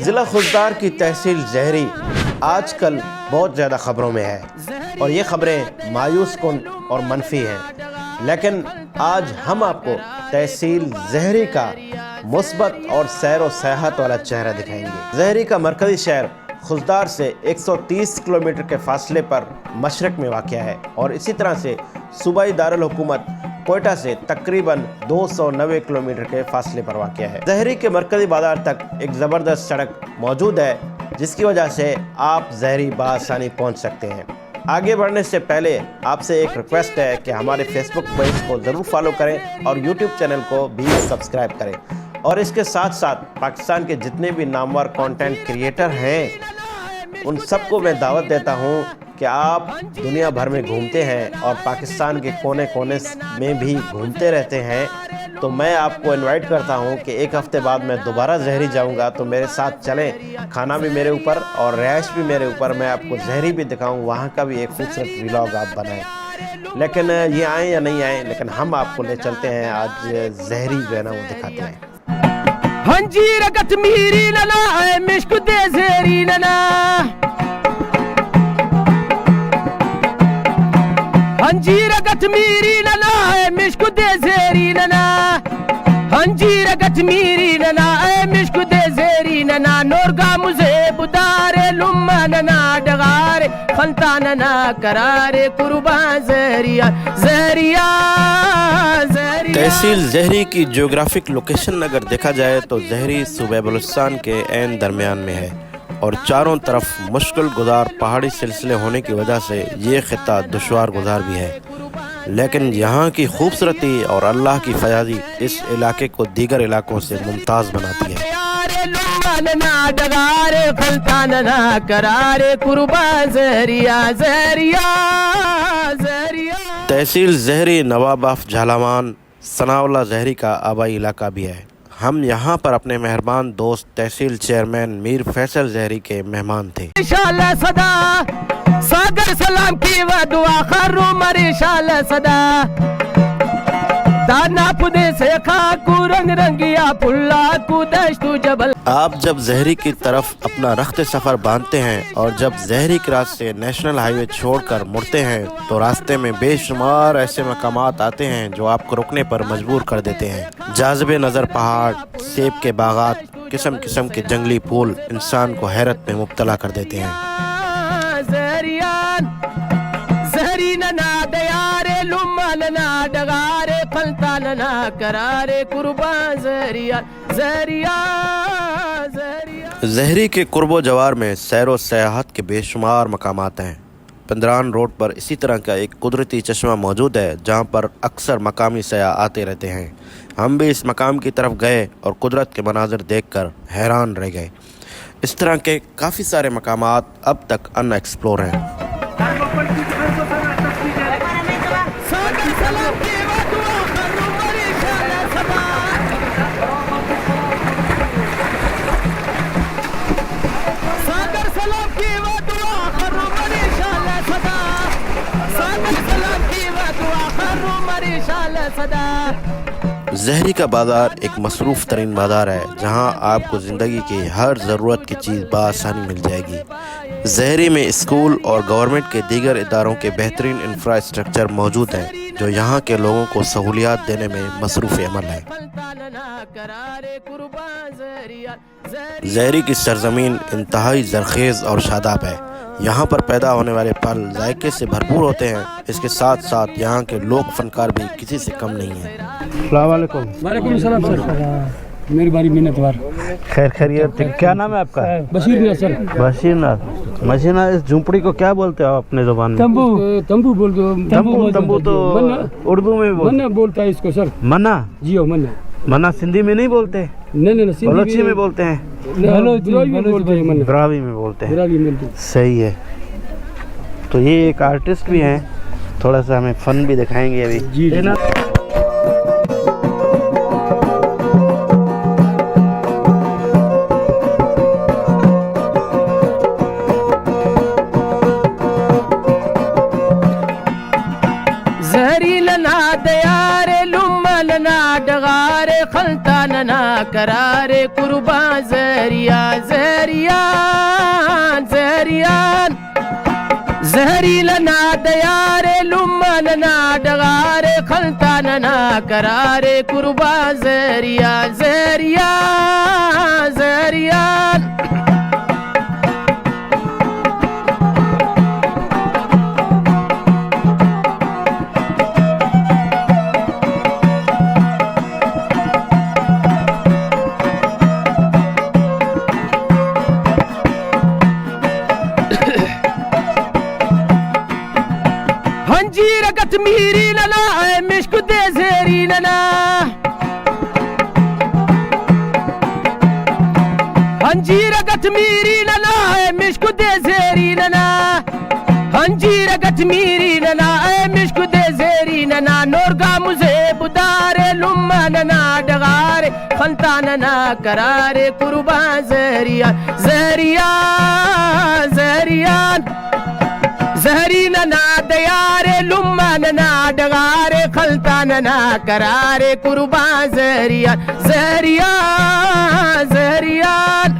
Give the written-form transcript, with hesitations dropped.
ضلع خضدار کی تحصیل زہری آج کل بہت زیادہ خبروں میں ہے اور یہ خبریں مایوس کن اور منفی ہیں، لیکن آج ہم آپ کو تحصیل زہری کا مثبت اور سیر و سیاحت والا چہرہ دکھائیں گے۔ زہری کا مرکزی شہر خضدار سے 130 کلومیٹر کے فاصلے پر مشرق میں واقع ہے اور اسی طرح سے صوبائی دارالحکومت کوئٹہ سے تقریباً 290 کلومیٹر کے فاصلے پر واقع ہے۔ زہری کے مرکزی بازار تک ایک زبردست سڑک موجود ہے جس کی وجہ سے آپ زہری بآسانی پہنچ سکتے ہیں۔ آگے بڑھنے سے پہلے آپ سے ایک ریکویسٹ ہے کہ ہمارے فیس بک پیج کو ضرور فالو کریں اور یوٹیوب چینل کو بھی سبسکرائب کریں، اور اس کے ساتھ ساتھ پاکستان کے جتنے بھی نامور کانٹینٹ کریئٹر ہیں ان سب کو میں دعوت دیتا ہوں کہ آپ دنیا بھر میں گھومتے ہیں اور پاکستان کے کونے کونے میں بھی گھومتے رہتے ہیں، تو میں آپ کو انوائٹ کرتا ہوں کہ ایک ہفتے بعد میں دوبارہ زہری جاؤں گا، تو میرے ساتھ چلیں۔ کھانا بھی میرے اوپر اور رہائش بھی میرے اوپر، میں آپ کو زہری بھی دکھاؤں، وہاں کا بھی ایک خوبصورت ولاگ آپ بنائیں۔ لیکن یہ آئیں یا نہیں آئیں، لیکن ہم آپ کو لے چلتے ہیں، آج زہری جو ہے نا وہ دکھاتے ہیں۔ ہنجیر گت میری ننا اے مشک دے زہری ننا، ہنجیر گت میری ننا اے مشک دے زہری ننا، ہنجیر گت میری ننا اے مشک دے زہری ننا، نورگا مجھے بدارے لما ننا ڈغارے خلطا ننا کرارے قربان زہریہ زہریہ زہریہ۔ تحصیل زہری کی جیوگرافک لوکیشن اگر دیکھا جائے تو زہری صوبہ بلوچستان کے عین درمیان میں ہے اور چاروں طرف مشکل گزار پہاڑی سلسلے ہونے کی وجہ سے یہ خطہ دشوار گزار بھی ہے، لیکن یہاں کی خوبصورتی اور اللہ کی فیاضی اس علاقے کو دیگر علاقوں سے ممتاز بناتی ہے۔ تحصیل زہری نواب آف جھالاوان ثناء اللہ زہری کا آبائی علاقہ بھی ہے۔ ہم یہاں پر اپنے مہربان دوست تحصیل چیئرمین میر فیصل زہری کے مہمان تھے۔ انشاءاللہ صدا ساگر سلام کی و دعا خرو مر انشاءاللہ صدا دانا پدے سے خاکو رنگ رنگیا پھلا کو دشتو جبل۔ آپ جب زہری کی طرف اپنا رخت سفر باندھتے ہیں اور جب زہری کراس سے نیشنل ہائی وے چھوڑ کر مڑتے ہیں تو راستے میں بے شمار ایسے مقامات آتے ہیں جو آپ کو رکنے پر مجبور کر دیتے ہیں۔ جاذب نظر پہاڑ، سیب کے باغات، قسم قسم کے جنگلی پھول انسان کو حیرت میں مبتلا کر دیتے ہیں۔ زہریان زہری ننا دیارے لما ننا ڈغارے پھلتا ننا کرارے قربان زہریان زہریان زہریان۔ زہری کے قرب و جوار میں سیر و سیاحت کے بے شمار مقامات ہیں۔ پندران روڈ پر اسی طرح کا ایک قدرتی چشمہ موجود ہے جہاں پر اکثر مقامی سیاح آتے رہتے ہیں۔ ہم بھی اس مقام کی طرف گئے اور قدرت کے مناظر دیکھ کر حیران رہ گئے۔ اس طرح کے کافی سارے مقامات اب تک ان ایکسپلور ہیں۔ زہری کا بازار ایک مصروف ترین بازار ہے جہاں آپ کو زندگی کی ہر ضرورت کی چیز بآسانی مل جائے گی۔ زہری میں اسکول اور گورنمنٹ کے دیگر اداروں کے بہترین انفراسٹرکچر موجود ہیں جو یہاں کے لوگوں کو سہولیات دینے میں مصروف عمل ہے۔ زہری کی سرزمین انتہائی زرخیز اور شاداب ہے۔ یہاں پر پیدا ہونے والے پھل ذائقے سے بھرپور ہوتے ہیں، اس کے ساتھ ساتھ یہاں کے لوک فنکار بھی کسی سے کم نہیں ہیں۔ السلام علیکم۔ وعلیکم السلام سر، میری باری منتوار۔ خیر خیریت، کیا نام ہے آپ کا؟ بشیر ناز سر۔ بشیر ناز۔ بشیر ناز، اس جھونپڑی کو کیا بولتے ہو اپنے زبان میں؟ تمبو تمبو بول دو۔ تمبو تو اردو میں منا بولتا ہے اس کو سر۔ منا؟ جی ہو منا۔ منا سندھی میں نہیں بولتے؟ نہیں بلوچی میں بولتے ہیں؟ براوی میں بولتے ہیں۔ صحیح ہے۔ تو یہ ایک آرٹسٹ بھی ہیں، تھوڑا سا ہمیں فن بھی دکھائیں گے ابھی۔ جی جی۔ زہری ننا دیارے لما ننا ڈغارے خلطا ننا قرار قربان زهریان زهریان زهریان زهری لنا دیار لمننا دغار خلطاننا قرار قربان زهریان زهریان زهریان هنجير قتميري لنا مش كنت زهري لنا هنجير قتميري لنا مش كنت زهري لنا هنجير قتميري لنا مش كنت زهري لنا نورغا مزيب دار لمننا دغار خلطاننا قرار قربان زهريان زهريان زهريان زهریننا دیار لمننا دغار خلطاننا قرار قربان زهریان زهریان زهریان